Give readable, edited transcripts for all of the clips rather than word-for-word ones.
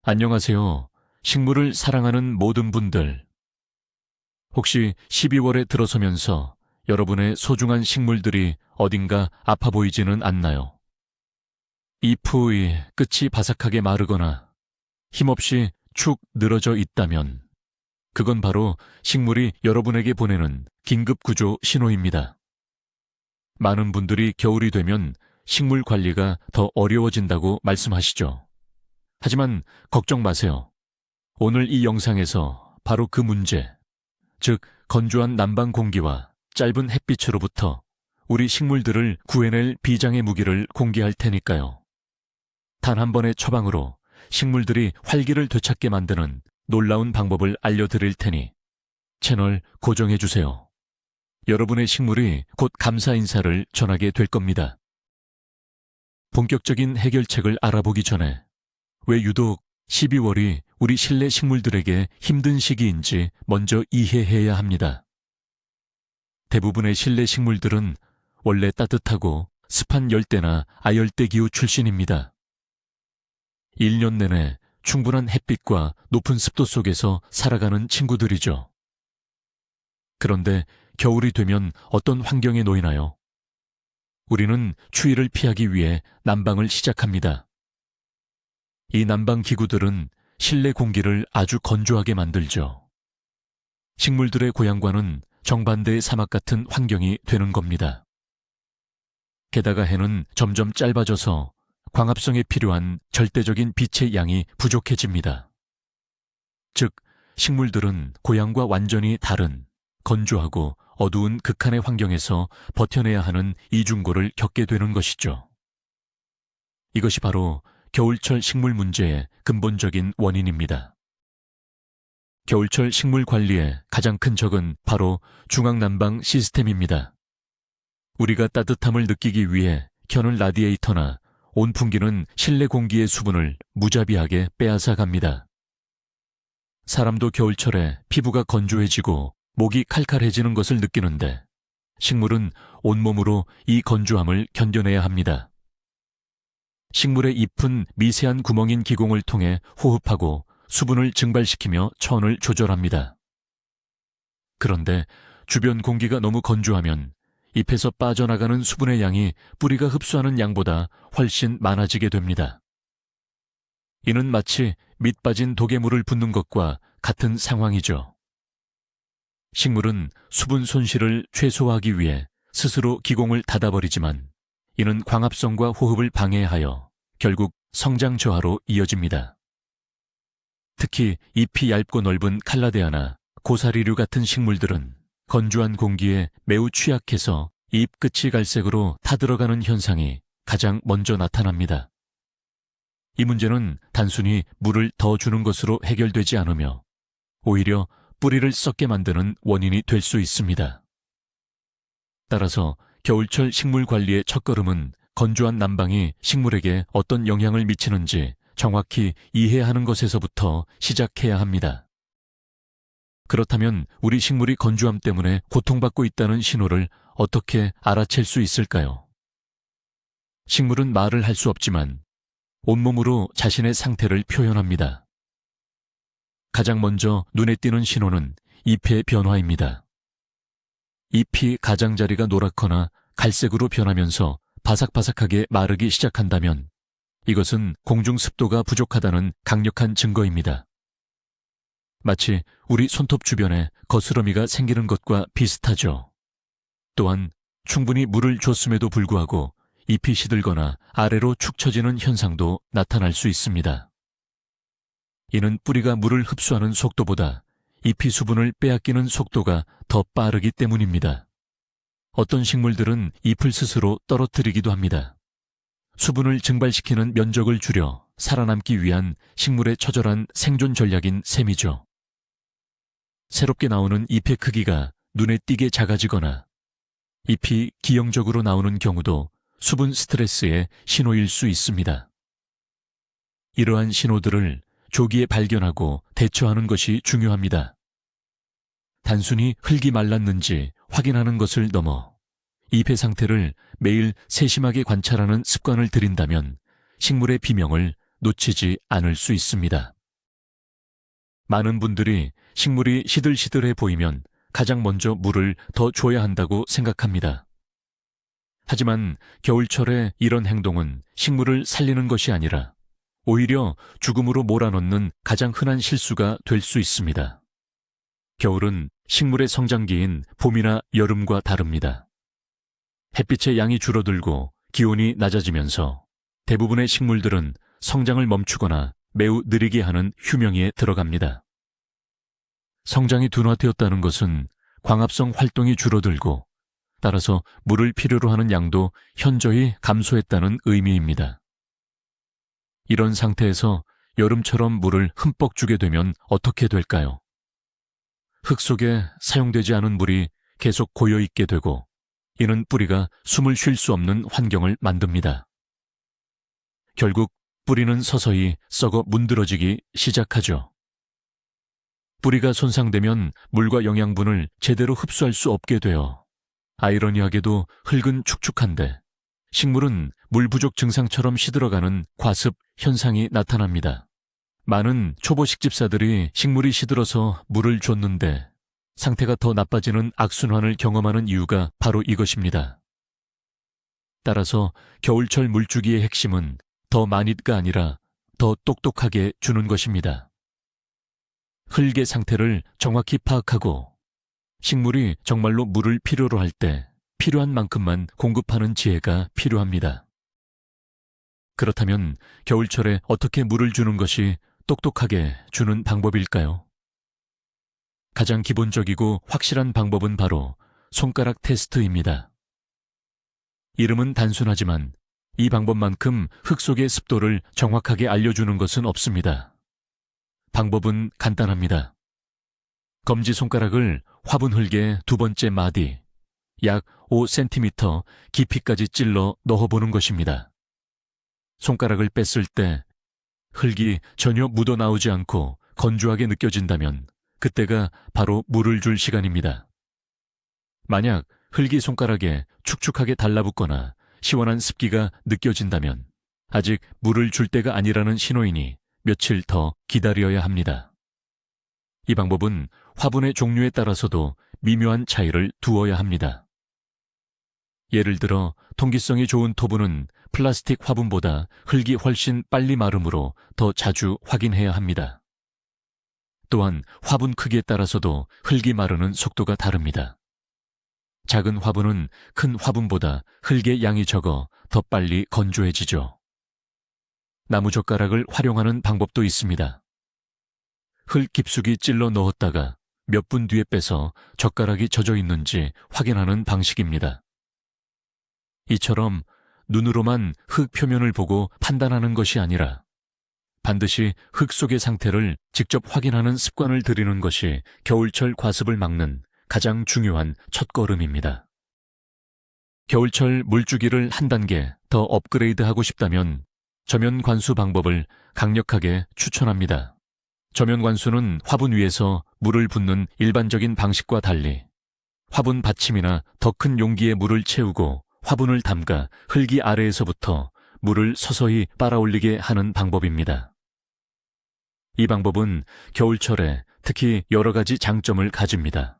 안녕하세요. 식물을 사랑하는 모든 분들. 혹시 12월에 들어서면서 여러분의 소중한 식물들이 어딘가 아파 보이지는 않나요? 잎의 끝이 바삭하게 마르거나 힘없이 축 늘어져 있다면 그건 바로 식물이 여러분에게 보내는 긴급 구조 신호입니다. 많은 분들이 겨울이 되면 식물 관리가 더 어려워진다고 말씀하시죠. 하지만 걱정 마세요. 오늘 이 영상에서 바로 그 문제, 즉 건조한 남방 공기와 짧은 햇빛으로부터 우리 식물들을 구해낼 비장의 무기를 공개할 테니까요. 단 한 번의 처방으로 식물들이 활기를 되찾게 만드는 놀라운 방법을 알려드릴 테니 채널 고정해주세요. 여러분의 식물이 곧 감사 인사를 전하게 될 겁니다. 본격적인 해결책을 알아보기 전에 왜 유독 12월이 우리 실내 식물들에게 힘든 시기인지 먼저 이해해야 합니다. 대부분의 실내 식물들은 원래 따뜻하고 습한 열대나 아열대 기후 출신입니다. 1년 내내 충분한 햇빛과 높은 습도 속에서 살아가는 친구들이죠. 그런데 겨울이 되면 어떤 환경에 놓이나요? 우리는 추위를 피하기 위해 난방을 시작합니다. 이 난방 기구들은 실내 공기를 아주 건조하게 만들죠. 식물들의 고향과는 정반대의 사막 같은 환경이 되는 겁니다. 게다가 해는 점점 짧아져서 광합성에 필요한 절대적인 빛의 양이 부족해집니다. 즉, 식물들은 고향과 완전히 다른 건조하고 어두운 극한의 환경에서 버텨내야 하는 이중고를 겪게 되는 것이죠. 이것이 바로 겨울철 식물 문제의 근본적인 원인입니다. 겨울철 식물 관리의 가장 큰 적은 바로 중앙난방 시스템입니다. 우리가 따뜻함을 느끼기 위해 켜는 라디에이터나 온풍기는 실내 공기의 수분을 무자비하게 빼앗아 갑니다. 사람도 겨울철에 피부가 건조해지고 목이 칼칼해지는 것을 느끼는데 식물은 온몸으로 이 건조함을 견뎌내야 합니다. 식물의 잎은 미세한 구멍인 기공을 통해 호흡하고 수분을 증발시키며 체온을 조절합니다. 그런데 주변 공기가 너무 건조하면 잎에서 빠져나가는 수분의 양이 뿌리가 흡수하는 양보다 훨씬 많아지게 됩니다. 이는 마치 밑 빠진 독에 물을 붓는 것과 같은 상황이죠. 식물은 수분 손실을 최소화하기 위해 스스로 기공을 닫아버리지만 이는 광합성과 호흡을 방해하여 결국 성장 저하로 이어집니다. 특히 잎이 얇고 넓은 칼라데아나 고사리류 같은 식물들은 건조한 공기에 매우 취약해서 잎 끝이 갈색으로 타들어가는 현상이 가장 먼저 나타납니다. 이 문제는 단순히 물을 더 주는 것으로 해결되지 않으며 오히려 뿌리를 썩게 만드는 원인이 될 수 있습니다. 따라서 겨울철 식물 관리의 첫걸음은 건조한 난방이 식물에게 어떤 영향을 미치는지 정확히 이해하는 것에서부터 시작해야 합니다. 그렇다면 우리 식물이 건조함 때문에 고통받고 있다는 신호를 어떻게 알아챌 수 있을까요? 식물은 말을 할 수 없지만 온몸으로 자신의 상태를 표현합니다. 가장 먼저 눈에 띄는 신호는 잎의 변화입니다. 잎이 가장자리가 노랗거나 갈색으로 변하면서 바삭바삭하게 마르기 시작한다면 이것은 공중 습도가 부족하다는 강력한 증거입니다. 마치 우리 손톱 주변에 거스러미가 생기는 것과 비슷하죠. 또한 충분히 물을 줬음에도 불구하고 잎이 시들거나 아래로 축 처지는 현상도 나타날 수 있습니다. 이는 뿌리가 물을 흡수하는 속도보다 잎이 수분을 빼앗기는 속도가 더 빠르기 때문입니다. 어떤 식물들은 잎을 스스로 떨어뜨리기도 합니다. 수분을 증발시키는 면적을 줄여 살아남기 위한 식물의 처절한 생존 전략인 셈이죠. 새롭게 나오는 잎의 크기가 눈에 띄게 작아지거나 잎이 기형적으로 나오는 경우도 수분 스트레스의 신호일 수 있습니다. 이러한 신호들을 조기에 발견하고 대처하는 것이 중요합니다. 단순히 흙이 말랐는지 확인하는 것을 넘어 잎의 상태를 매일 세심하게 관찰하는 습관을 들인다면 식물의 비명을 놓치지 않을 수 있습니다. 많은 분들이 식물이 시들시들해 보이면 가장 먼저 물을 더 줘야 한다고 생각합니다. 하지만 겨울철에 이런 행동은 식물을 살리는 것이 아니라 오히려 죽음으로 몰아넣는 가장 흔한 실수가 될 수 있습니다. 겨울은 식물의 성장기인 봄이나 여름과 다릅니다. 햇빛의 양이 줄어들고 기온이 낮아지면서 대부분의 식물들은 성장을 멈추거나 매우 느리게 하는 휴명기에 들어갑니다. 성장이 둔화되었다는 것은 광합성 활동이 줄어들고 따라서 물을 필요로 하는 양도 현저히 감소했다는 의미입니다. 이런 상태에서 여름처럼 물을 흠뻑 주게 되면 어떻게 될까요? 흙 속에 사용되지 않은 물이 계속 고여있게 되고 이는 뿌리가 숨을 쉴 수 없는 환경을 만듭니다. 결국 뿌리는 서서히 썩어 문드러지기 시작하죠. 뿌리가 손상되면 물과 영양분을 제대로 흡수할 수 없게 되어 아이러니하게도 흙은 축축한데 식물은 물 부족 증상처럼 시들어가는 과습 현상이 나타납니다. 많은 초보 식집사들이 식물이 시들어서 물을 줬는데 상태가 더 나빠지는 악순환을 경험하는 이유가 바로 이것입니다. 따라서 겨울철 물주기의 핵심은 더 많이가 아니라 더 똑똑하게 주는 것입니다. 흙의 상태를 정확히 파악하고 식물이 정말로 물을 필요로 할 때 필요한 만큼만 공급하는 지혜가 필요합니다. 그렇다면 겨울철에 어떻게 물을 주는 것이 똑똑하게 주는 방법일까요? 가장 기본적이고 확실한 방법은 바로 손가락 테스트입니다. 이름은 단순하지만 이 방법만큼 흙 속의 습도를 정확하게 알려주는 것은 없습니다. 방법은 간단합니다. 검지손가락을 화분 흙의 두 번째 마디, 약 5cm 깊이까지 찔러 넣어보는 것입니다. 손가락을 뺐을 때 흙이 전혀 묻어나오지 않고 건조하게 느껴진다면 그때가 바로 물을 줄 시간입니다. 만약 흙이 손가락에 축축하게 달라붙거나 시원한 습기가 느껴진다면 아직 물을 줄 때가 아니라는 신호이니 며칠 더 기다려야 합니다. 이 방법은 화분의 종류에 따라서도 미묘한 차이를 두어야 합니다. 예를 들어 통기성이 좋은 토분은 플라스틱 화분보다 흙이 훨씬 빨리 마르므로 더 자주 확인해야 합니다. 또한 화분 크기에 따라서도 흙이 마르는 속도가 다릅니다. 작은 화분은 큰 화분보다 흙의 양이 적어 더 빨리 건조해지죠. 나무젓가락을 활용하는 방법도 있습니다. 흙 깊숙이 찔러 넣었다가 몇 분 뒤에 빼서 젓가락이 젖어 있는지 확인하는 방식입니다. 이처럼 눈으로만 흙 표면을 보고 판단하는 것이 아니라 반드시 흙 속의 상태를 직접 확인하는 습관을 들이는 것이 겨울철 과습을 막는 가장 중요한 첫걸음입니다. 겨울철 물주기를 한 단계 더 업그레이드하고 싶다면 저면 관수 방법을 강력하게 추천합니다. 저면 관수는 화분 위에서 물을 붓는 일반적인 방식과 달리 화분 받침이나 더 큰 용기에 물을 채우고 화분을 담가 흙이 아래에서부터 물을 서서히 빨아올리게 하는 방법입니다. 이 방법은 겨울철에 특히 여러 가지 장점을 가집니다.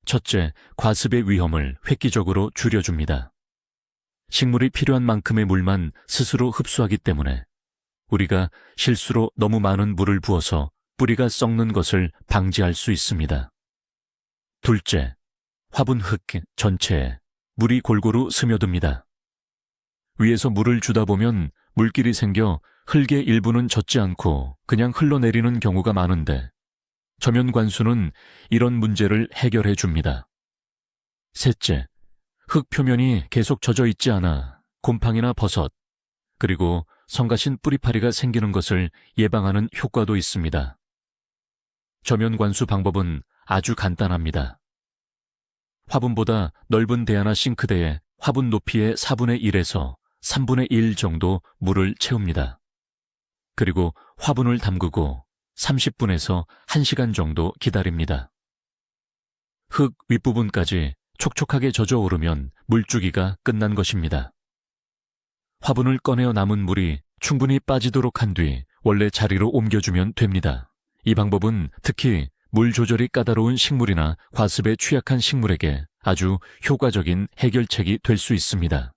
첫째, 과습의 위험을 획기적으로 줄여줍니다. 식물이 필요한 만큼의 물만 스스로 흡수하기 때문에 우리가 실수로 너무 많은 물을 부어서 뿌리가 썩는 것을 방지할 수 있습니다. 둘째, 화분 흙 전체에 물이 골고루 스며듭니다. 위에서 물을 주다 보면 물길이 생겨 흙의 일부는 젖지 않고 그냥 흘러내리는 경우가 많은데 저면 관수는 이런 문제를 해결해 줍니다. 셋째, 흙 표면이 계속 젖어 있지 않아 곰팡이나 버섯, 그리고 성가신 뿌리파리가 생기는 것을 예방하는 효과도 있습니다. 저면 관수 방법은 아주 간단합니다. 화분보다 넓은 대야나 싱크대에 화분 높이의 4분의 1에서 3분의 1 정도 물을 채웁니다. 그리고 화분을 담그고 30분에서 1시간 정도 기다립니다. 흙 윗부분까지 촉촉하게 젖어 오르면 물주기가 끝난 것입니다. 화분을 꺼내어 남은 물이 충분히 빠지도록 한 뒤 원래 자리로 옮겨주면 됩니다. 이 방법은 특히 물 조절이 까다로운 식물이나 과습에 취약한 식물에게 아주 효과적인 해결책이 될 수 있습니다.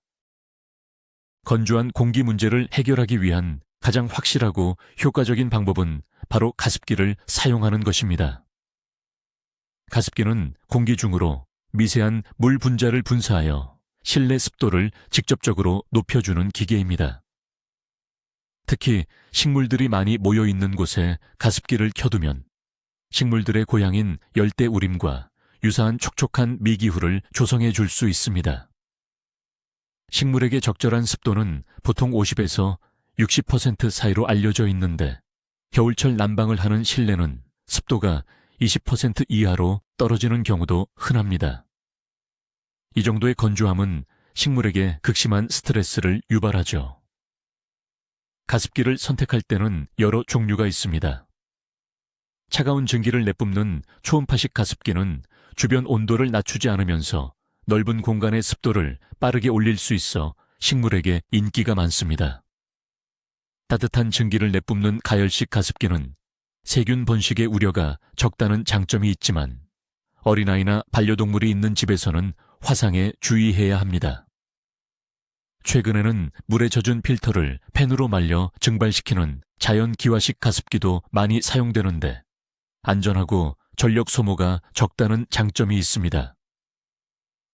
건조한 공기 문제를 해결하기 위한 가장 확실하고 효과적인 방법은 바로 가습기를 사용하는 것입니다. 가습기는 공기 중으로 미세한 물 분자를 분사하여 실내 습도를 직접적으로 높여주는 기계입니다. 특히 식물들이 많이 모여 있는 곳에 가습기를 켜두면 식물들의 고향인 열대우림과 유사한 촉촉한 미기후를 조성해 줄 수 있습니다. 식물에게 적절한 습도는 보통 50에서 60% 사이로 알려져 있는데 겨울철 난방을 하는 실내는 습도가 20% 이하로 떨어지는 경우도 흔합니다. 이 정도의 건조함은 식물에게 극심한 스트레스를 유발하죠. 가습기를 선택할 때는 여러 종류가 있습니다. 차가운 증기를 내뿜는 초음파식 가습기는 주변 온도를 낮추지 않으면서 넓은 공간의 습도를 빠르게 올릴 수 있어 식물에게 인기가 많습니다. 따뜻한 증기를 내뿜는 가열식 가습기는 세균 번식의 우려가 적다는 장점이 있지만 어린아이나 반려동물이 있는 집에서는 화상에 주의해야 합니다. 최근에는 물에 젖은 필터를 팬으로 말려 증발시키는 자연 기화식 가습기도 많이 사용되는데 안전하고 전력 소모가 적다는 장점이 있습니다.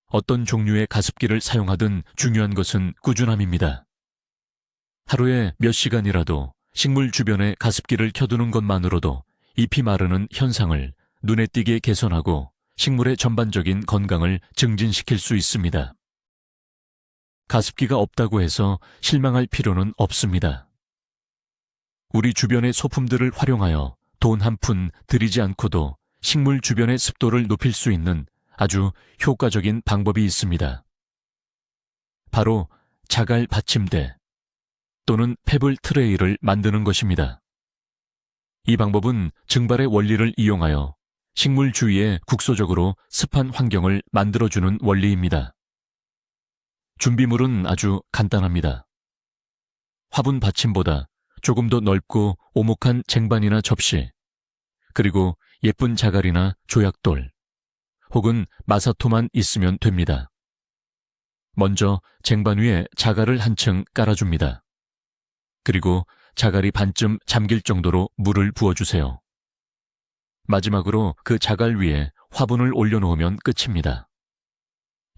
어떤 종류의 가습기를 사용하든 중요한 것은 꾸준함입니다. 하루에 몇 시간이라도 식물 주변에 가습기를 켜두는 것만으로도 잎이 마르는 현상을 눈에 띄게 개선하고 식물의 전반적인 건강을 증진시킬 수 있습니다. 가습기가 없다고 해서 실망할 필요는 없습니다. 우리 주변의 소품들을 활용하여 돈 한 푼 들이지 않고도 식물 주변의 습도를 높일 수 있는 아주 효과적인 방법이 있습니다. 바로 자갈 받침대 또는 페블 트레이를 만드는 것입니다. 이 방법은 증발의 원리를 이용하여 식물 주위에 국소적으로 습한 환경을 만들어주는 원리입니다. 준비물은 아주 간단합니다. 화분 받침보다 조금 더 넓고 오목한 쟁반이나 접시, 그리고 예쁜 자갈이나 조약돌, 혹은 마사토만 있으면 됩니다. 먼저 쟁반 위에 자갈을 한층 깔아줍니다. 그리고 자갈이 반쯤 잠길 정도로 물을 부어주세요. 마지막으로 그 자갈 위에 화분을 올려놓으면 끝입니다.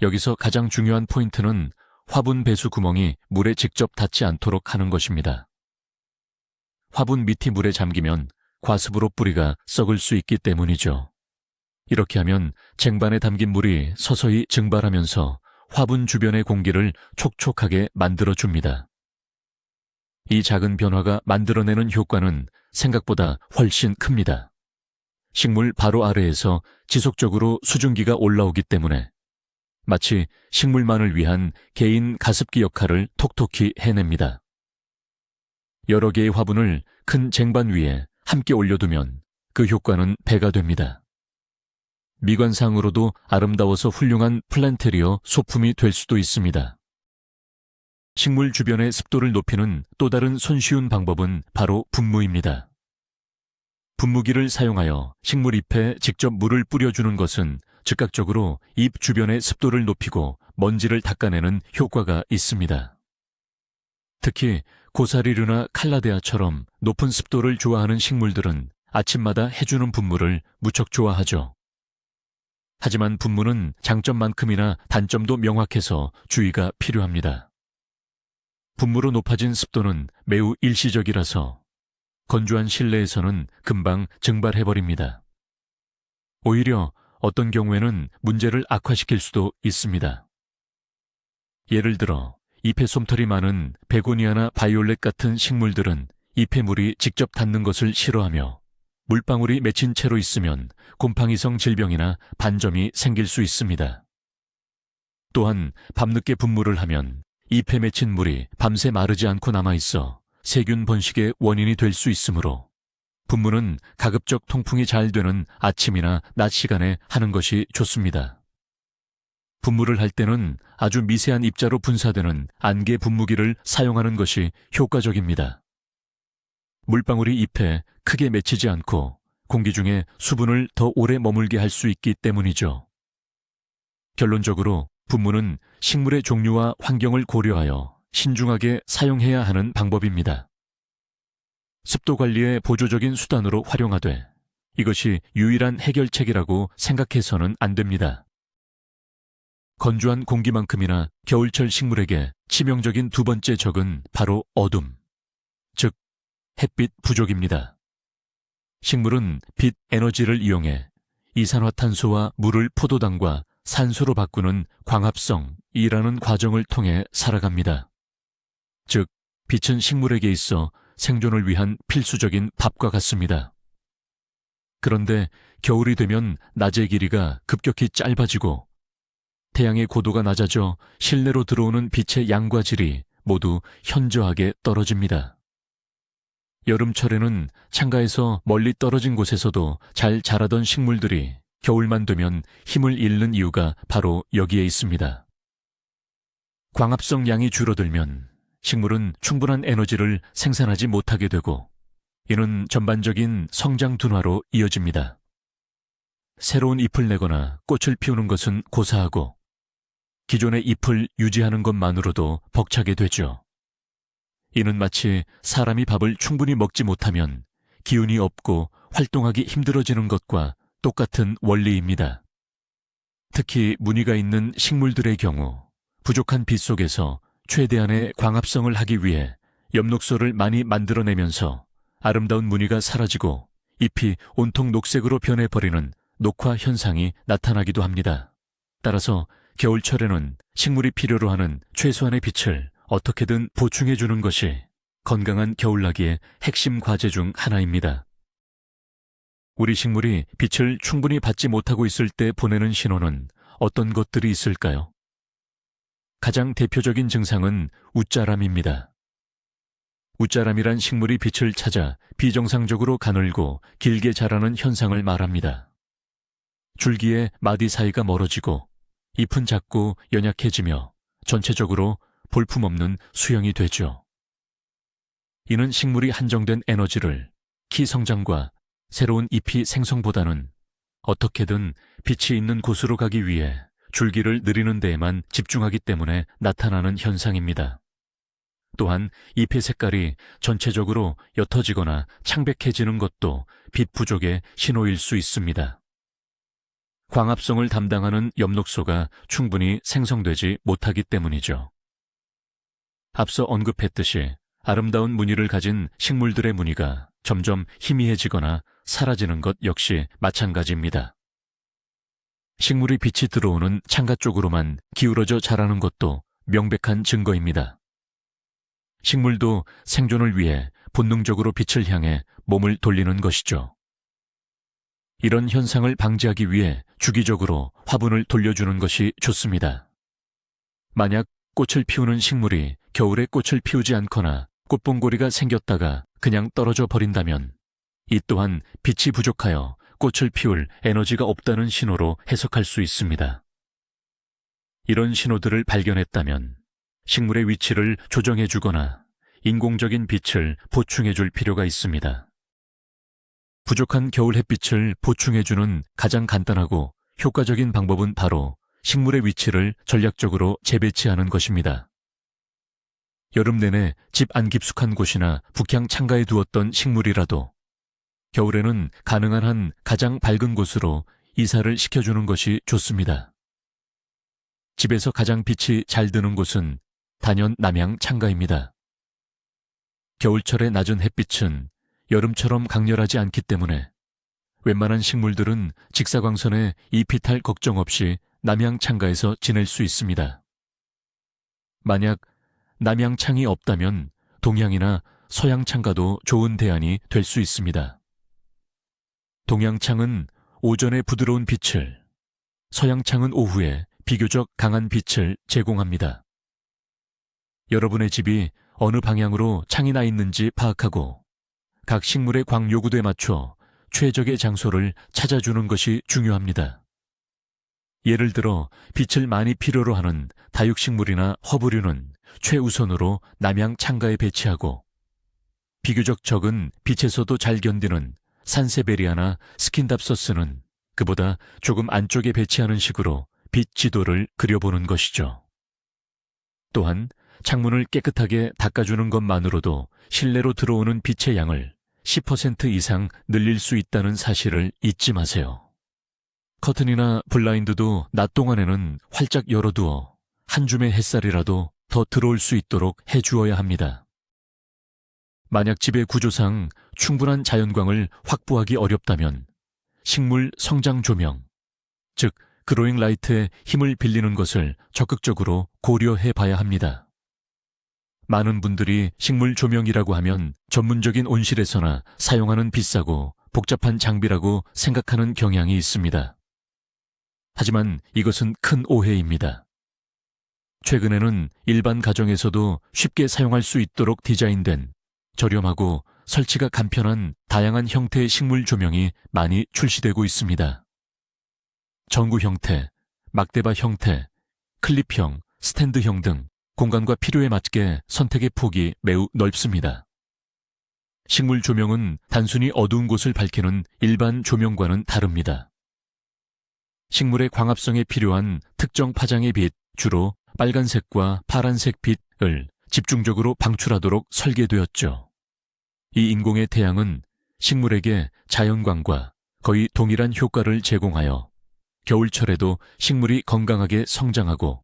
여기서 가장 중요한 포인트는 화분 배수 구멍이 물에 직접 닿지 않도록 하는 것입니다. 화분 밑이 물에 잠기면 과습으로 뿌리가 썩을 수 있기 때문이죠. 이렇게 하면 쟁반에 담긴 물이 서서히 증발하면서 화분 주변의 공기를 촉촉하게 만들어줍니다. 이 작은 변화가 만들어내는 효과는 생각보다 훨씬 큽니다. 식물 바로 아래에서 지속적으로 수증기가 올라오기 때문에 마치 식물만을 위한 개인 가습기 역할을 톡톡히 해냅니다. 여러 개의 화분을 큰 쟁반 위에 함께 올려두면 그 효과는 배가 됩니다. 미관상으로도 아름다워서 훌륭한 플란테리어 소품이 될 수도 있습니다. 식물 주변의 습도를 높이는 또 다른 손쉬운 방법은 바로 분무입니다. 분무기를 사용하여 식물 잎에 직접 물을 뿌려주는 것은 즉각적으로 잎 주변의 습도를 높이고 먼지를 닦아내는 효과가 있습니다. 특히 고사리류나 칼라데아처럼 높은 습도를 좋아하는 식물들은 아침마다 해주는 분무를 무척 좋아하죠. 하지만 분무는 장점만큼이나 단점도 명확해서 주의가 필요합니다. 분무로 높아진 습도는 매우 일시적이라서 건조한 실내에서는 금방 증발해버립니다. 오히려 어떤 경우에는 문제를 악화시킬 수도 있습니다. 예를 들어 잎에 솜털이 많은 베고니아나 바이올렛 같은 식물들은 잎에 물이 직접 닿는 것을 싫어하며 물방울이 맺힌 채로 있으면 곰팡이성 질병이나 반점이 생길 수 있습니다. 또한 밤늦게 분무를 하면 잎에 맺힌 물이 밤새 마르지 않고 남아있어 세균 번식의 원인이 될 수 있으므로 분무는 가급적 통풍이 잘 되는 아침이나 낮 시간에 하는 것이 좋습니다. 분무를 할 때는 아주 미세한 입자로 분사되는 안개 분무기를 사용하는 것이 효과적입니다. 물방울이 잎에 크게 맺히지 않고 공기 중에 수분을 더 오래 머물게 할 수 있기 때문이죠. 결론적으로 분무는 식물의 종류와 환경을 고려하여 신중하게 사용해야 하는 방법입니다. 습도 관리의 보조적인 수단으로 활용하되 이것이 유일한 해결책이라고 생각해서는 안 됩니다. 건조한 공기만큼이나 겨울철 식물에게 치명적인 두 번째 적은 바로 어둠, 즉 햇빛 부족입니다. 식물은 빛 에너지를 이용해 이산화탄소와 물을 포도당과 산소로 바꾸는 광합성이라는 과정을 통해 살아갑니다. 즉, 빛은 식물에게 있어 생존을 위한 필수적인 밥과 같습니다. 그런데 겨울이 되면 낮의 길이가 급격히 짧아지고 태양의 고도가 낮아져 실내로 들어오는 빛의 양과 질이 모두 현저하게 떨어집니다. 여름철에는 창가에서 멀리 떨어진 곳에서도 잘 자라던 식물들이 겨울만 되면 힘을 잃는 이유가 바로 여기에 있습니다. 광합성 양이 줄어들면 식물은 충분한 에너지를 생산하지 못하게 되고 이는 전반적인 성장 둔화로 이어집니다. 새로운 잎을 내거나 꽃을 피우는 것은 고사하고 기존의 잎을 유지하는 것만으로도 벅차게 되죠. 이는 마치 사람이 밥을 충분히 먹지 못하면 기운이 없고 활동하기 힘들어지는 것과 똑같은 원리입니다. 특히 무늬가 있는 식물들의 경우 부족한 빛 속에서 최대한의 광합성을 하기 위해 엽록소를 많이 만들어내면서 아름다운 무늬가 사라지고 잎이 온통 녹색으로 변해버리는 녹화 현상이 나타나기도 합니다. 따라서 겨울철에는 식물이 필요로 하는 최소한의 빛을 어떻게든 보충해주는 것이 건강한 겨울나기의 핵심 과제 중 하나입니다. 우리 식물이 빛을 충분히 받지 못하고 있을 때 보내는 신호는 어떤 것들이 있을까요? 가장 대표적인 증상은 웃자람입니다. 웃자람이란 식물이 빛을 찾아 비정상적으로 가늘고 길게 자라는 현상을 말합니다. 줄기의 마디 사이가 멀어지고 잎은 작고 연약해지며 전체적으로 볼품없는 수형이 되죠. 이는 식물이 한정된 에너지를 키 성장과 새로운 잎이 생성보다는 어떻게든 빛이 있는 곳으로 가기 위해 줄기를 늘리는 데에만 집중하기 때문에 나타나는 현상입니다. 또한 잎의 색깔이 전체적으로 옅어지거나 창백해지는 것도 빛 부족의 신호일 수 있습니다. 광합성을 담당하는 엽록소가 충분히 생성되지 못하기 때문이죠. 앞서 언급했듯이 아름다운 무늬를 가진 식물들의 무늬가 점점 희미해지거나 사라지는 것 역시 마찬가지입니다. 식물이 빛이 들어오는 창가 쪽으로만 기울어져 자라는 것도 명백한 증거입니다. 식물도 생존을 위해 본능적으로 빛을 향해 몸을 돌리는 것이죠. 이런 현상을 방지하기 위해 주기적으로 화분을 돌려주는 것이 좋습니다. 만약 꽃을 피우는 식물이 겨울에 꽃을 피우지 않거나 꽃봉고리가 생겼다가 그냥 떨어져 버린다면 이 또한 빛이 부족하여 꽃을 피울 에너지가 없다는 신호로 해석할 수 있습니다. 이런 신호들을 발견했다면 식물의 위치를 조정해 주거나 인공적인 빛을 보충해 줄 필요가 있습니다. 부족한 겨울 햇빛을 보충해 주는 가장 간단하고 효과적인 방법은 바로 식물의 위치를 전략적으로 재배치하는 것입니다. 여름 내내 집 안 깊숙한 곳이나 북향 창가에 두었던 식물이라도 겨울에는 가능한 한 가장 밝은 곳으로 이사를 시켜주는 것이 좋습니다. 집에서 가장 빛이 잘 드는 곳은 단연 남향 창가입니다. 겨울철의 낮은 햇빛은 여름처럼 강렬하지 않기 때문에 웬만한 식물들은 직사광선에 잎이 탈 걱정 없이 남향 창가에서 지낼 수 있습니다. 만약 남향 창이 없다면 동향이나 서향 창가도 좋은 대안이 될 수 있습니다. 동향 창은 오전에 부드러운 빛을, 서향 창은 오후에 비교적 강한 빛을 제공합니다. 여러분의 집이 어느 방향으로 창이 나 있는지 파악하고 각 식물의 광 요구도에 맞춰 최적의 장소를 찾아주는 것이 중요합니다. 예를 들어 빛을 많이 필요로 하는 다육식물이나 허브류는 최우선으로 남향 창가에 배치하고 비교적 적은 빛에서도 잘 견디는 산세베리아나 스킨답서스는 그보다 조금 안쪽에 배치하는 식으로 빛 지도를 그려보는 것이죠. 또한 창문을 깨끗하게 닦아주는 것만으로도 실내로 들어오는 빛의 양을 10% 이상 늘릴 수 있다는 사실을 잊지 마세요. 커튼이나 블라인드도 낮 동안에는 활짝 열어두어 한 줌의 햇살이라도 더 들어올 수 있도록 해주어야 합니다. 만약 집의 구조상 충분한 자연광을 확보하기 어렵다면 식물 성장 조명, 즉 그로잉 라이트의 힘을 빌리는 것을 적극적으로 고려해 봐야 합니다. 많은 분들이 식물 조명이라고 하면 전문적인 온실에서나 사용하는 비싸고 복잡한 장비라고 생각하는 경향이 있습니다. 하지만 이것은 큰 오해입니다. 최근에는 일반 가정에서도 쉽게 사용할 수 있도록 디자인된 저렴하고 설치가 간편한 다양한 형태의 식물 조명이 많이 출시되고 있습니다. 전구 형태, 막대바 형태, 클립형, 스탠드형 등 공간과 필요에 맞게 선택의 폭이 매우 넓습니다. 식물 조명은 단순히 어두운 곳을 밝히는 일반 조명과는 다릅니다. 식물의 광합성에 필요한 특정 파장의 빛, 주로 빨간색과 파란색 빛을 집중적으로 방출하도록 설계되었죠. 이 인공의 태양은 식물에게 자연광과 거의 동일한 효과를 제공하여 겨울철에도 식물이 건강하게 성장하고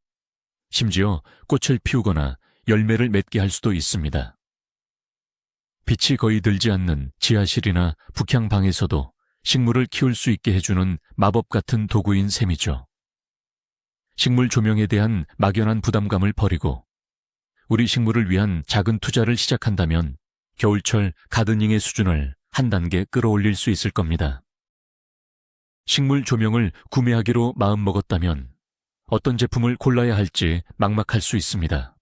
심지어 꽃을 피우거나 열매를 맺게 할 수도 있습니다. 빛이 거의 들지 않는 지하실이나 북향방에서도 식물을 키울 수 있게 해주는 마법 같은 도구인 셈이죠. 식물 조명에 대한 막연한 부담감을 버리고 우리 식물을 위한 작은 투자를 시작한다면 겨울철 가드닝의 수준을 한 단계 끌어올릴 수 있을 겁니다. 식물 조명을 구매하기로 마음먹었다면 어떤 제품을 골라야 할지 막막할 수 있습니다.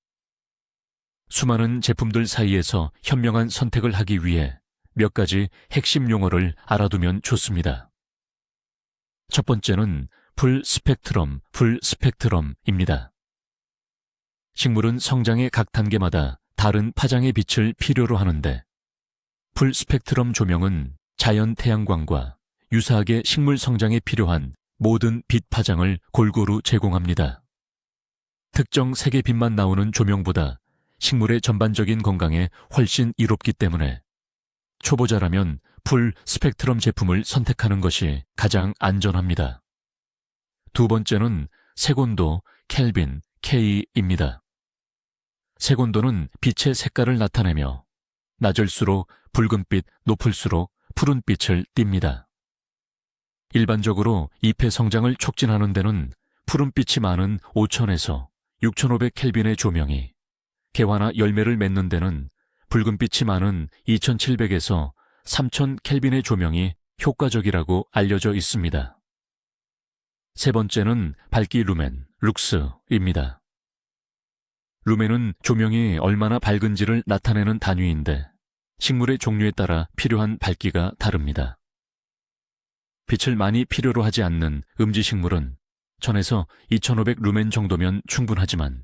수많은 제품들 사이에서 현명한 선택을 하기 위해 몇 가지 핵심 용어를 알아두면 좋습니다. 첫 번째는 풀 스펙트럼입니다. 식물은 성장의 각 단계마다 다른 파장의 빛을 필요로 하는데 풀 스펙트럼 조명은 자연 태양광과 유사하게 식물 성장에 필요한 모든 빛 파장을 골고루 제공합니다. 특정 색의 빛만 나오는 조명보다 식물의 전반적인 건강에 훨씬 이롭기 때문에 초보자라면 풀 스펙트럼 제품을 선택하는 것이 가장 안전합니다. 두 번째는 색온도 켈빈 K입니다. 색온도는 빛의 색깔을 나타내며 낮을수록 붉은빛, 높을수록 푸른빛을 띱니다. 일반적으로 잎의 성장을 촉진하는 데는 푸른빛이 많은 5000에서 6500 켈빈의 조명이, 개화나 열매를 맺는 데는 붉은빛이 많은 2700에서 3000 켈빈의 조명이 효과적이라고 알려져 있습니다. 세 번째는 밝기 루멘, 룩스입니다. 루멘은 조명이 얼마나 밝은지를 나타내는 단위인데 식물의 종류에 따라 필요한 밝기가 다릅니다. 빛을 많이 필요로 하지 않는 음지식물은 1000에서 2500 루멘 정도면 충분하지만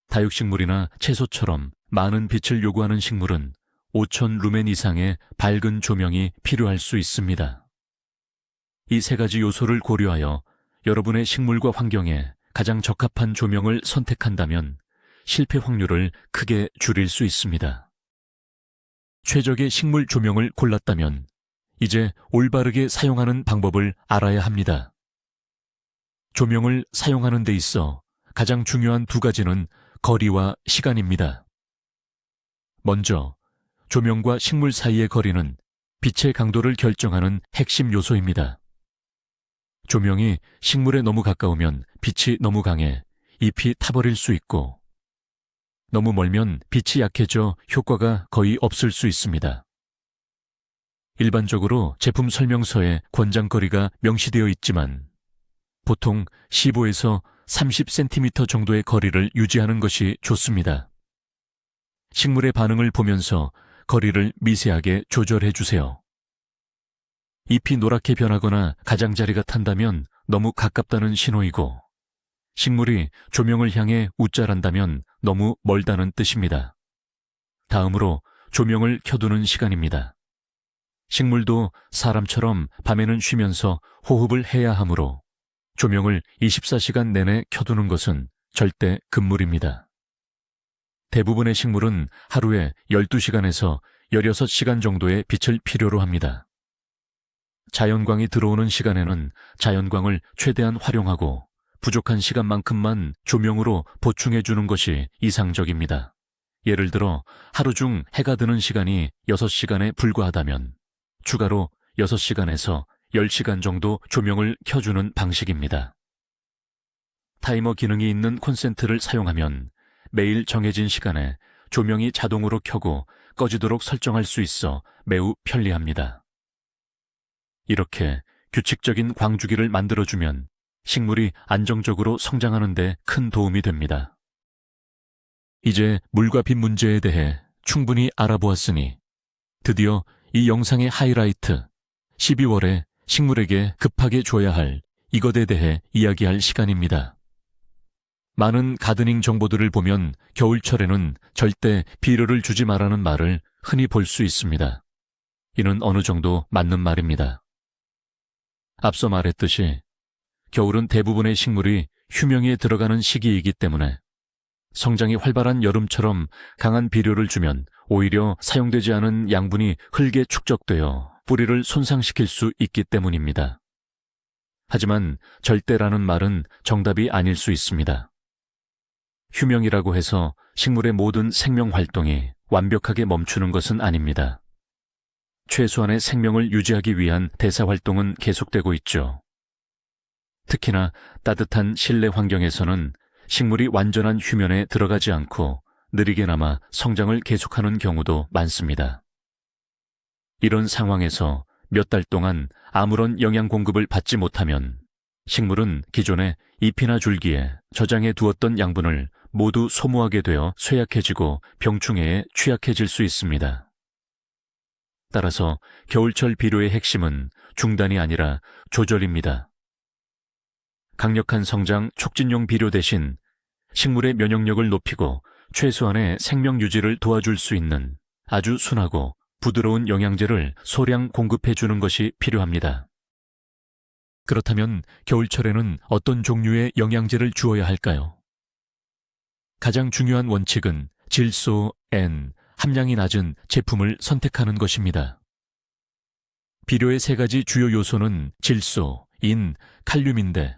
다육식물이나 채소처럼 많은 빛을 요구하는 식물은 5000 루멘 이상의 밝은 조명이 필요할 수 있습니다. 이 세 가지 요소를 고려하여 여러분의 식물과 환경에 가장 적합한 조명을 선택한다면 실패 확률을 크게 줄일 수 있습니다. 최적의 식물 조명을 골랐다면 이제 올바르게 사용하는 방법을 알아야 합니다. 조명을 사용하는 데 있어 가장 중요한 두 가지는 거리와 시간입니다. 먼저, 조명과 식물 사이의 거리는 빛의 강도를 결정하는 핵심 요소입니다. 조명이 식물에 너무 가까우면 빛이 너무 강해 잎이 타버릴 수 있고, 너무 멀면 빛이 약해져 효과가 거의 없을 수 있습니다. 일반적으로 제품 설명서에 권장거리가 명시되어 있지만 보통 15에서 30cm 정도의 거리를 유지하는 것이 좋습니다. 식물의 반응을 보면서 거리를 미세하게 조절해 주세요. 잎이 노랗게 변하거나 가장자리가 탄다면 너무 가깝다는 신호이고, 식물이 조명을 향해 웃자란다면 너무 멀다는 뜻입니다. 다음으로 조명을 켜두는 시간입니다. 식물도 사람처럼 밤에는 쉬면서 호흡을 해야 하므로 조명을 24시간 내내 켜두는 것은 절대 금물입니다. 대부분의 식물은 하루에 12시간에서 16시간 정도의 빛을 필요로 합니다. 자연광이 들어오는 시간에는 자연광을 최대한 활용하고 부족한 시간만큼만 조명으로 보충해 주는 것이 이상적입니다. 예를 들어 하루 중 해가 드는 시간이 6시간에 불과하다면 추가로 6시간에서 10시간 정도 조명을 켜주는 방식입니다. 타이머 기능이 있는 콘센트를 사용하면 매일 정해진 시간에 조명이 자동으로 켜고 꺼지도록 설정할 수 있어 매우 편리합니다. 이렇게 규칙적인 광주기를 만들어주면 식물이 안정적으로 성장하는 데 큰 도움이 됩니다. 이제 물과 빛 문제에 대해 충분히 알아보았으니 드디어 이 영상의 하이라이트, 12월에 식물에게 급하게 줘야 할 이것에 대해 이야기할 시간입니다. 많은 가드닝 정보들을 보면 겨울철에는 절대 비료를 주지 말라는 말을 흔히 볼 수 있습니다. 이는 어느 정도 맞는 말입니다. 앞서 말했듯이 겨울은 대부분의 식물이 휴명에 들어가는 시기이기 때문에 성장이 활발한 여름처럼 강한 비료를 주면 오히려 사용되지 않은 양분이 흙에 축적되어 뿌리를 손상시킬 수 있기 때문입니다. 하지만 절대라는 말은 정답이 아닐 수 있습니다. 휴명이라고 해서 식물의 모든 생명 활동이 완벽하게 멈추는 것은 아닙니다. 최소한의 생명을 유지하기 위한 대사 활동은 계속되고 있죠. 특히나 따뜻한 실내 환경에서는 식물이 완전한 휴면에 들어가지 않고 느리게나마 성장을 계속하는 경우도 많습니다. 이런 상황에서 몇 달 동안 아무런 영양 공급을 받지 못하면 식물은 기존에 잎이나 줄기에 저장해 두었던 양분을 모두 소모하게 되어 쇠약해지고 병충해에 취약해질 수 있습니다. 따라서 겨울철 비료의 핵심은 중단이 아니라 조절입니다. 강력한 성장 촉진용 비료 대신 식물의 면역력을 높이고 최소한의 생명 유지를 도와줄 수 있는 아주 순하고 부드러운 영양제를 소량 공급해 주는 것이 필요합니다. 그렇다면 겨울철에는 어떤 종류의 영양제를 주어야 할까요? 가장 중요한 원칙은 질소, N, 함량이 낮은 제품을 선택하는 것입니다. 비료의 세 가지 주요 요소는 질소, 인, 칼륨인데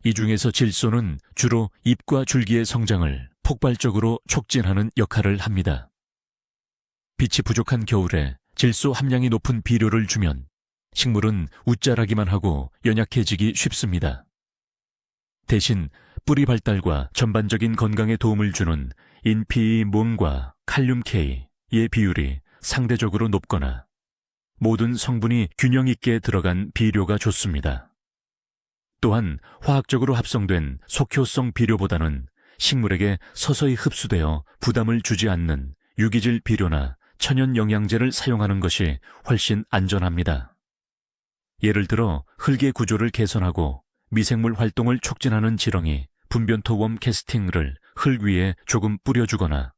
이 중에서 질소는 주로 잎과 줄기의 성장을 폭발적으로 촉진하는 역할을 합니다. 빛이 부족한 겨울에 질소 함량이 높은 비료를 주면 식물은 웃자라기만 하고 연약해지기 쉽습니다. 대신 뿌리 발달과 전반적인 건강에 도움을 주는 인피몬과 칼륨 K의 비율이 상대적으로 높거나 모든 성분이 균형 있게 들어간 비료가 좋습니다. 또한 화학적으로 합성된 속효성 비료보다는 식물에게 서서히 흡수되어 부담을 주지 않는 유기질 비료나 천연 영양제를 사용하는 것이 훨씬 안전합니다. 예를 들어 흙의 구조를 개선하고 미생물 활동을 촉진하는 지렁이, 분변토 웜 캐스팅을 흙 위에 조금 뿌려주거나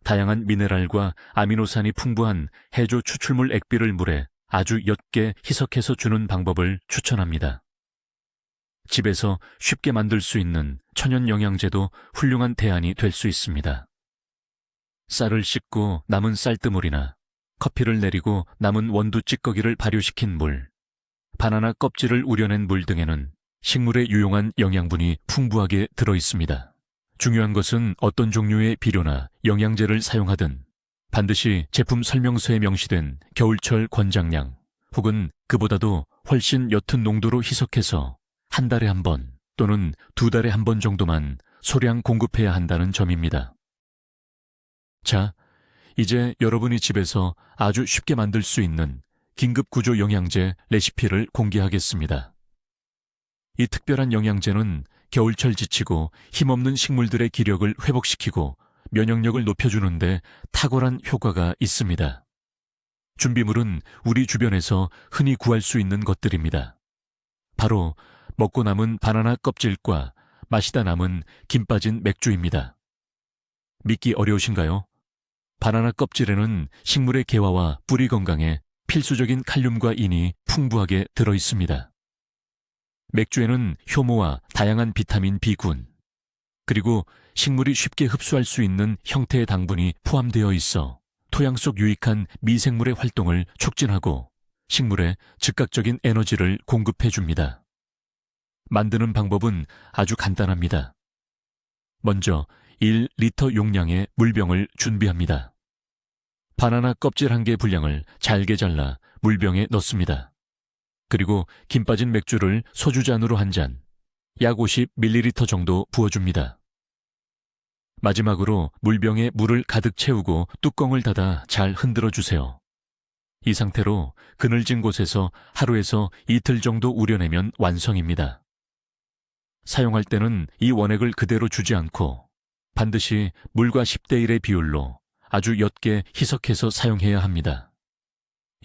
다양한 미네랄과 아미노산이 풍부한 해조 추출물 액비를 물에 아주 옅게 희석해서 주는 방법을 추천합니다. 집에서 쉽게 만들 수 있는 천연 영양제도 훌륭한 대안이 될 수 있습니다. 쌀을 씻고 남은 쌀뜨물이나 커피를 내리고 남은 원두 찌꺼기를 발효시킨 물, 바나나 껍질을 우려낸 물 등에는 식물에 유용한 영양분이 풍부하게 들어 있습니다. 중요한 것은 어떤 종류의 비료나 영양제를 사용하든 반드시 제품 설명서에 명시된 겨울철 권장량 혹은 그보다도 훨씬 옅은 농도로 희석해서 한 달에 한 번 또는 두 달에 한 번 정도만 소량 공급해야 한다는 점입니다. 자, 이제 여러분이 집에서 아주 쉽게 만들 수 있는 긴급구조 영양제 레시피를 공개하겠습니다. 이 특별한 영양제는 겨울철 지치고 힘없는 식물들의 기력을 회복시키고 면역력을 높여주는데 탁월한 효과가 있습니다. 준비물은 우리 주변에서 흔히 구할 수 있는 것들입니다. 바로 먹고 남은 바나나 껍질과 마시다 남은 김 빠진 맥주입니다. 믿기 어려우신가요? 바나나 껍질에는 식물의 개화와 뿌리 건강에 필수적인 칼륨과 인이 풍부하게 들어 있습니다. 맥주에는 효모와 다양한 비타민 B군, 그리고 식물이 쉽게 흡수할 수 있는 형태의 당분이 포함되어 있어 토양 속 유익한 미생물의 활동을 촉진하고 식물에 즉각적인 에너지를 공급해 줍니다. 만드는 방법은 아주 간단합니다. 먼저 1리터 용량의 물병을 준비합니다. 바나나 껍질 1개 분량을 잘게 잘라 물병에 넣습니다. 그리고 김 빠진 맥주를 소주잔으로 1잔, 약 50ml 정도 부어줍니다. 마지막으로 물병에 물을 가득 채우고 뚜껑을 닫아 잘 흔들어 주세요. 이 상태로 그늘진 곳에서 하루에서 이틀 정도 우려내면 완성입니다. 사용할 때는 이 원액을 그대로 주지 않고 반드시 물과 10대 1의 비율로 아주 옅게 희석해서 사용해야 합니다.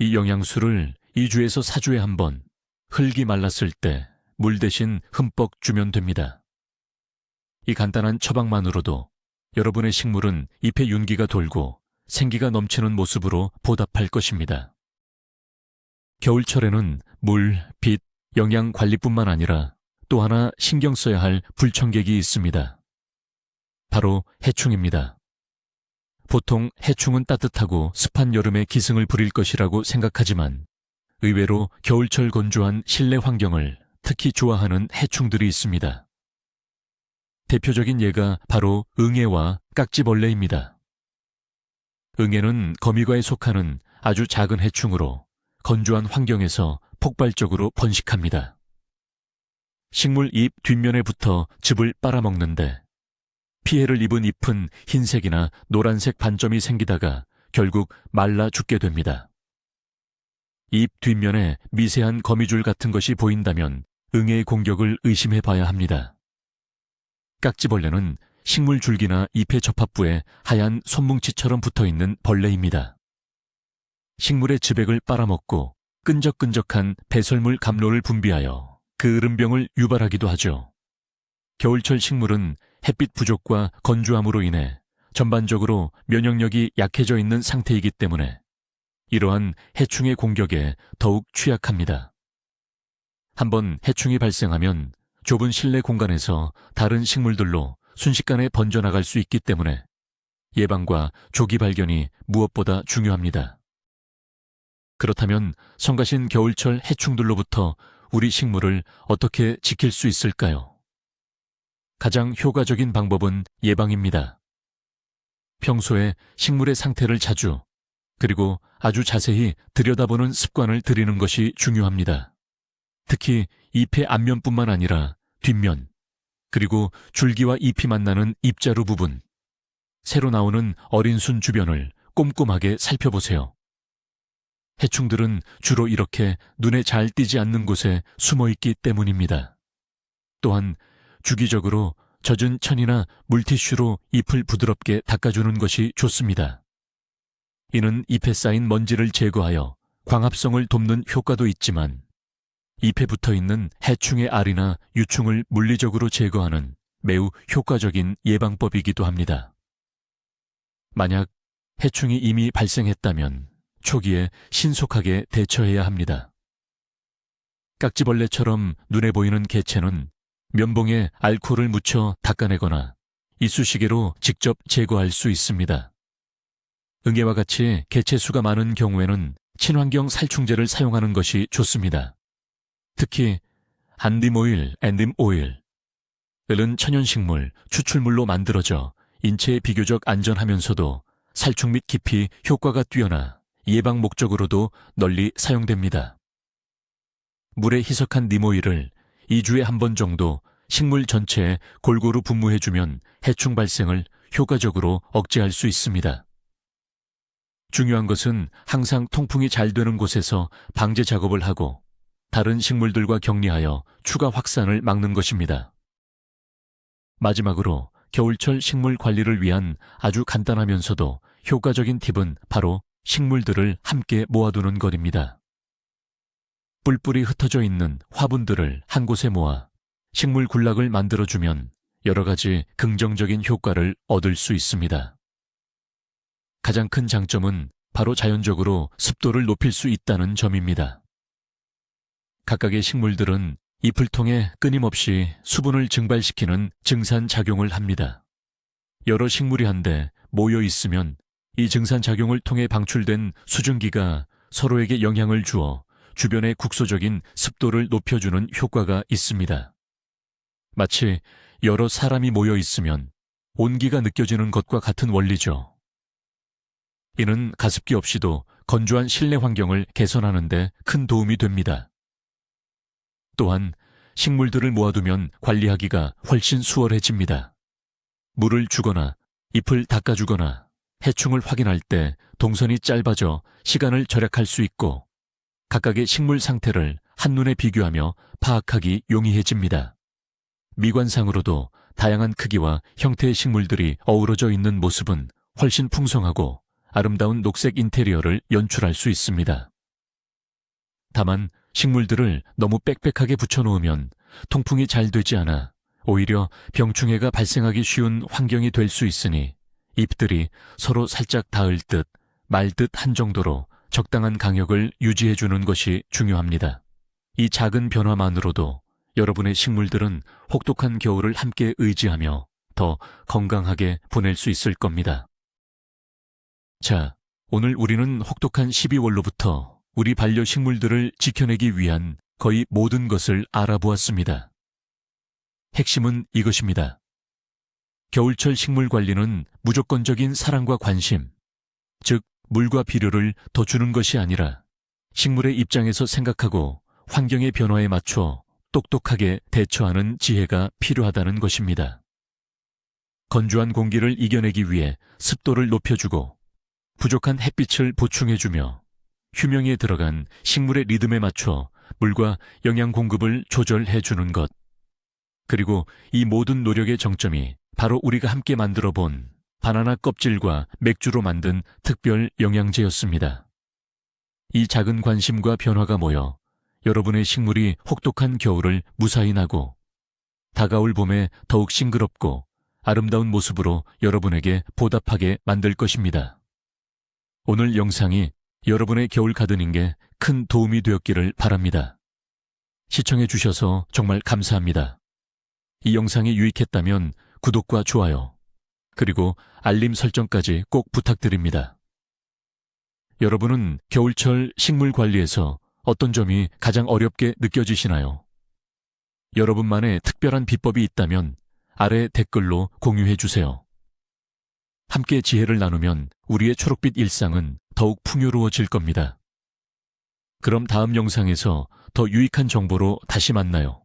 이 영양수를 2주에서 4주에 한 번 흙이 말랐을 때 물 대신 흠뻑 주면 됩니다. 이 간단한 처방만으로도 여러분의 식물은 잎의 윤기가 돌고 생기가 넘치는 모습으로 보답할 것입니다. 겨울철에는 물, 빛, 영양 관리뿐만 아니라 또 하나 신경 써야 할 불청객이 있습니다. 바로 해충입니다. 보통 해충은 따뜻하고 습한 여름에 기승을 부릴 것이라고 생각하지만 의외로 겨울철 건조한 실내 환경을 특히 좋아하는 해충들이 있습니다. 대표적인 예가 바로 응애와 깍지벌레입니다. 응애는 거미과에 속하는 아주 작은 해충으로 건조한 환경에서 폭발적으로 번식합니다. 식물 잎 뒷면에 붙어 즙을 빨아먹는데 피해를 입은 잎은 흰색이나 노란색 반점이 생기다가 결국 말라 죽게 됩니다. 잎 뒷면에 미세한 거미줄 같은 것이 보인다면 응애의 공격을 의심해 봐야 합니다. 깍지벌레는 식물 줄기나 잎의 접합부에 하얀 손뭉치처럼 붙어있는 벌레입니다. 식물의 즙액을 빨아먹고 끈적끈적한 배설물 감로를 분비하여 그 으름병을 유발하기도 하죠. 겨울철 식물은 햇빛 부족과 건조함으로 인해 전반적으로 면역력이 약해져 있는 상태이기 때문에 이러한 해충의 공격에 더욱 취약합니다. 한번 해충이 발생하면 좁은 실내 공간에서 다른 식물들로 순식간에 번져나갈 수 있기 때문에 예방과 조기 발견이 무엇보다 중요합니다. 그렇다면 성가신 겨울철 해충들로부터 우리 식물을 어떻게 지킬 수 있을까요? 가장 효과적인 방법은 예방입니다. 평소에 식물의 상태를 자주 그리고 아주 자세히 들여다보는 습관을 들이는 것이 중요합니다. 특히 잎의 앞면뿐만 아니라 뒷면, 그리고 줄기와 잎이 만나는 잎자루 부분, 새로 나오는 어린 순 주변을 꼼꼼하게 살펴보세요. 해충들은 주로 이렇게 눈에 잘 띄지 않는 곳에 숨어 있기 때문입니다. 또한 주기적으로 젖은 천이나 물티슈로 잎을 부드럽게 닦아주는 것이 좋습니다. 이는 잎에 쌓인 먼지를 제거하여 광합성을 돕는 효과도 있지만 잎에 붙어있는 해충의 알이나 유충을 물리적으로 제거하는 매우 효과적인 예방법이기도 합니다. 만약 해충이 이미 발생했다면 초기에 신속하게 대처해야 합니다. 깍지벌레처럼 눈에 보이는 개체는 면봉에 알코올을 묻혀 닦아내거나 이쑤시개로 직접 제거할 수 있습니다. 응애와 같이 개체 수가 많은 경우에는 친환경 살충제를 사용하는 것이 좋습니다. 특히 안디모일, 엔딤오일, 을은 천연식물, 추출물로 만들어져 인체에 비교적 안전하면서도 살충 및 기피 효과가 뛰어나 예방 목적으로도 널리 사용됩니다. 물에 희석한 니모일을 2주에 한 번 정도 식물 전체에 골고루 분무해주면 해충 발생을 효과적으로 억제할 수 있습니다. 중요한 것은 항상 통풍이 잘 되는 곳에서 방제 작업을 하고 다른 식물들과 격리하여 추가 확산을 막는 것입니다. 마지막으로 겨울철 식물 관리를 위한 아주 간단하면서도 효과적인 팁은 바로 식물들을 함께 모아두는 것입니다. 뿔뿔이 흩어져 있는 화분들을 한 곳에 모아 식물 군락을 만들어주면 여러 가지 긍정적인 효과를 얻을 수 있습니다. 가장 큰 장점은 바로 자연적으로 습도를 높일 수 있다는 점입니다. 각각의 식물들은 잎을 통해 끊임없이 수분을 증발시키는 증산작용을 합니다. 여러 식물이 한데 모여 있으면 이 증산작용을 통해 방출된 수증기가 서로에게 영향을 주어 주변의 국소적인 습도를 높여주는 효과가 있습니다. 마치 여러 사람이 모여 있으면 온기가 느껴지는 것과 같은 원리죠. 이는 가습기 없이도 건조한 실내 환경을 개선하는 데 큰 도움이 됩니다. 또한 식물들을 모아두면 관리하기가 훨씬 수월해집니다. 물을 주거나 잎을 닦아주거나 해충을 확인할 때 동선이 짧아져 시간을 절약할 수 있고 각각의 식물 상태를 한눈에 비교하며 파악하기 용이해집니다. 미관상으로도 다양한 크기와 형태의 식물들이 어우러져 있는 모습은 훨씬 풍성하고 아름다운 녹색 인테리어를 연출할 수 있습니다. 다만 식물들을 너무 빽빽하게 붙여놓으면 통풍이 잘 되지 않아 오히려 병충해가 발생하기 쉬운 환경이 될 수 있으니 잎들이 서로 살짝 닿을 듯 말 듯 한 정도로 적당한 간격을 유지해주는 것이 중요합니다. 이 작은 변화만으로도 여러분의 식물들은 혹독한 겨울을 함께 의지하며 더 건강하게 보낼 수 있을 겁니다. 자, 오늘 우리는 혹독한 12월로부터 우리 반려식물들을 지켜내기 위한 거의 모든 것을 알아보았습니다. 핵심은 이것입니다. 겨울철 식물 관리는 무조건적인 사랑과 관심, 즉 물과 비료를 더 주는 것이 아니라 식물의 입장에서 생각하고 환경의 변화에 맞춰 똑똑하게 대처하는 지혜가 필요하다는 것입니다. 건조한 공기를 이겨내기 위해 습도를 높여주고 부족한 햇빛을 보충해주며 휴명에 들어간 식물의 리듬에 맞춰 물과 영양 공급을 조절해주는 것. 그리고 이 모든 노력의 정점이 바로 우리가 함께 만들어 본 바나나 껍질과 맥주로 만든 특별 영양제였습니다. 이 작은 관심과 변화가 모여 여러분의 식물이 혹독한 겨울을 무사히 나고 다가올 봄에 더욱 싱그럽고 아름다운 모습으로 여러분에게 보답하게 만들 것입니다. 오늘 영상이 여러분의 겨울 가드닝에 큰 도움이 되었기를 바랍니다. 시청해 주셔서 정말 감사합니다. 이 영상이 유익했다면 구독과 좋아요, 그리고 알림 설정까지 꼭 부탁드립니다. 여러분은 겨울철 식물 관리에서 어떤 점이 가장 어렵게 느껴지시나요? 여러분만의 특별한 비법이 있다면 아래 댓글로 공유해 주세요. 함께 지혜를 나누면 우리의 초록빛 일상은 더욱 풍요로워질 겁니다. 그럼 다음 영상에서 더 유익한 정보로 다시 만나요.